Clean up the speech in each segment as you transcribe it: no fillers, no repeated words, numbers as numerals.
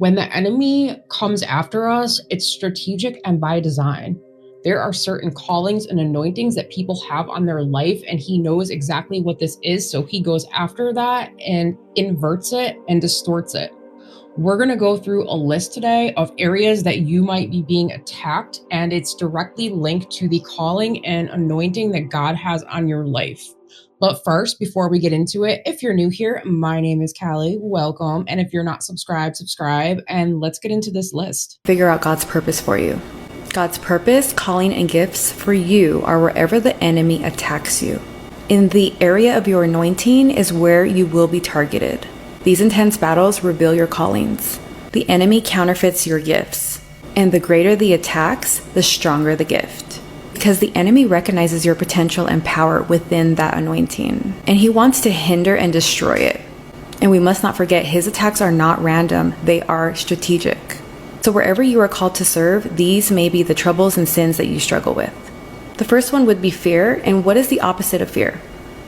When the enemy comes after us, it's strategic and by design. There are certain callings and anointings that people have on their life, and he knows exactly what this is. So he goes after that and inverts it and distorts it. We're going to go through a list today of areas that you might be being attacked, and it's directly linked to the calling and anointing that God has on your life. But first, before we get into it, if you're new here, my name is Callie. Welcome. And if you're not subscribed, subscribe, and let's get into this list. Figure out God's purpose for you. God's purpose, calling, and gifts for you are wherever the enemy attacks you. In the area of your anointing is where you will be targeted. These intense battles reveal your callings. The enemy counterfeits your gifts, and the greater the attacks, the stronger the gift. Because the enemy recognizes your potential and power within that anointing, and he wants to hinder and destroy it. And we must not forget, his attacks are not random, they are strategic. So wherever you are called to serve, these may be the troubles and sins that you struggle with. The first one would be fear, and what is the opposite of fear?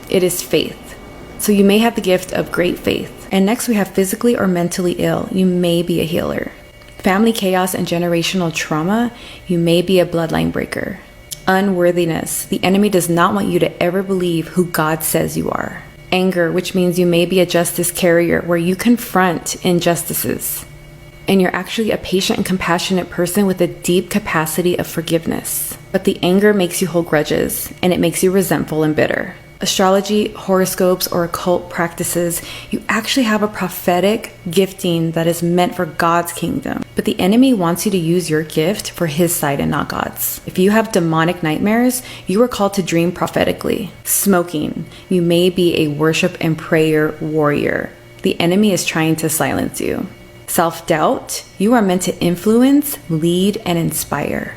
It is faith. So you may have the gift of great faith. And next we have physically or mentally ill. You may be a healer. Family chaos and generational trauma. You may be a bloodline breaker. Unworthiness. The enemy does not want you to ever believe who God says you are. Anger, which means you may be a justice carrier where you confront injustices. And you're actually a patient and compassionate person with a deep capacity of forgiveness. But the anger makes you hold grudges, and it makes you resentful and bitter. Astrology, horoscopes, or occult practices, you actually have a prophetic gifting that is meant for God's kingdom. But the enemy wants you to use your gift for his side and not God's. If you have demonic nightmares, you are called to dream prophetically. Smoking, you may be a worship and prayer warrior. The enemy is trying to silence you. Self-doubt, you are meant to influence, lead, and inspire.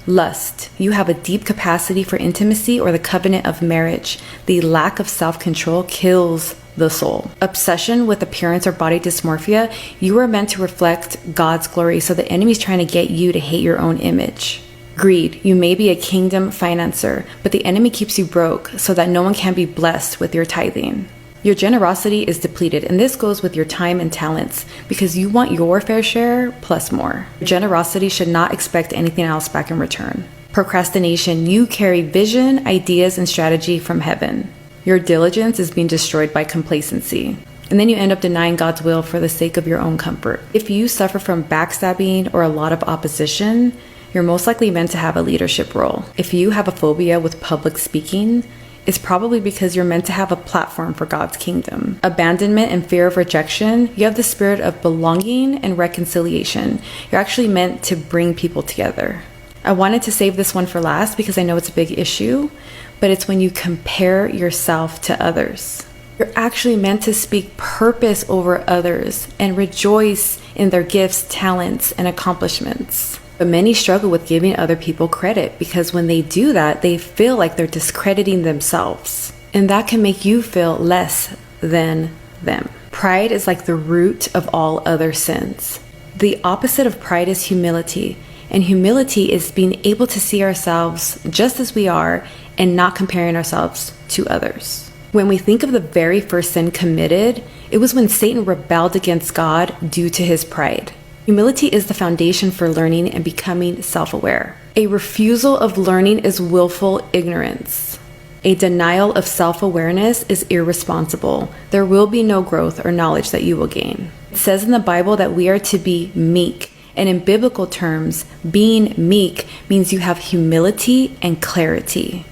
Lust, you have a deep capacity for intimacy or the covenant of marriage. The lack of self-control kills the soul. Obsession with appearance or body dysmorphia, you are meant to reflect God's glory, so the enemy's trying to get you to hate your own image. Greed, you may be a kingdom financer, but the enemy keeps you broke so that no one can be blessed with your tithing. Your generosity is depleted, and this goes with your time and talents because you want your fair share plus more. Generosity should not expect anything else back in return. Procrastination, you carry vision, ideas, and strategy from heaven. Your diligence is being destroyed by complacency. And then you end up denying God's will for the sake of your own comfort. If you suffer from backstabbing or a lot of opposition, you're most likely meant to have a leadership role. If you have a phobia with public speaking, it's probably because you're meant to have a platform for God's kingdom. Abandonment and fear of rejection, you have the spirit of belonging and reconciliation. You're actually meant to bring people together. I wanted to save this one for last because I know it's a big issue, but it's when you compare yourself to others. You're actually meant to speak purpose over others and rejoice in their gifts, talents, and accomplishments. But many struggle with giving other people credit because when they do that, they feel like they're discrediting themselves. And that can make you feel less than them. Pride is like the root of all other sins. The opposite of pride is humility. And humility is being able to see ourselves just as we are and not comparing ourselves to others. When we think of the very first sin committed, it was when Satan rebelled against God due to his pride. Humility is the foundation for learning and becoming self-aware. A refusal of learning is willful ignorance. A denial of self-awareness is irresponsible. There will be no growth or knowledge that you will gain. It says in the Bible that we are to be meek. And in biblical terms, being meek means you have humility and clarity.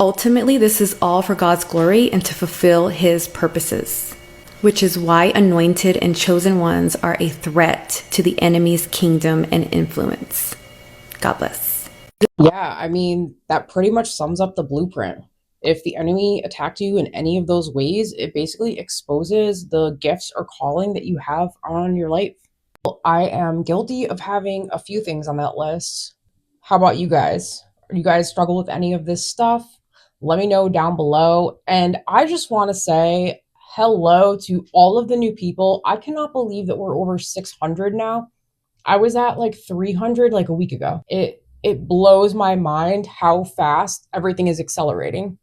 Ultimately, this is all for God's glory and to fulfill his purposes, which is why anointed and chosen ones are a threat to the enemy's kingdom and influence. God bless. Yeah, I mean, that pretty much sums up the blueprint. If the enemy attacked you in any of those ways, it basically exposes the gifts or calling that you have on your life. I am guilty of having a few things on that list. How about you guys? Do you guys struggle with any of this stuff? Let me know down below. And I just want to say hello to all of the new people. I cannot believe that we're over 600 now. I was at like 300 like a week ago. It blows my mind how fast everything is accelerating.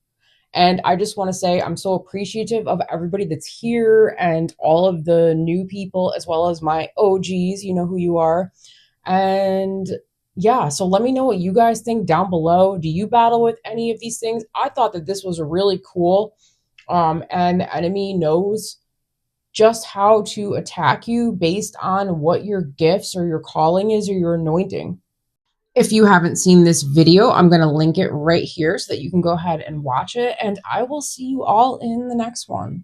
And I just want to say I'm so appreciative of everybody that's here and all of the new people, as well as my OGs. You know who you are. And yeah, so let me know what you guys think down below. Do you battle with any of these things? I thought that this was really cool. And the enemy knows just how to attack you based on what your gifts or your calling is or your anointing. If you haven't seen this video, I'm going to link it right here so that you can go ahead and watch it. And I will see you all in the next one.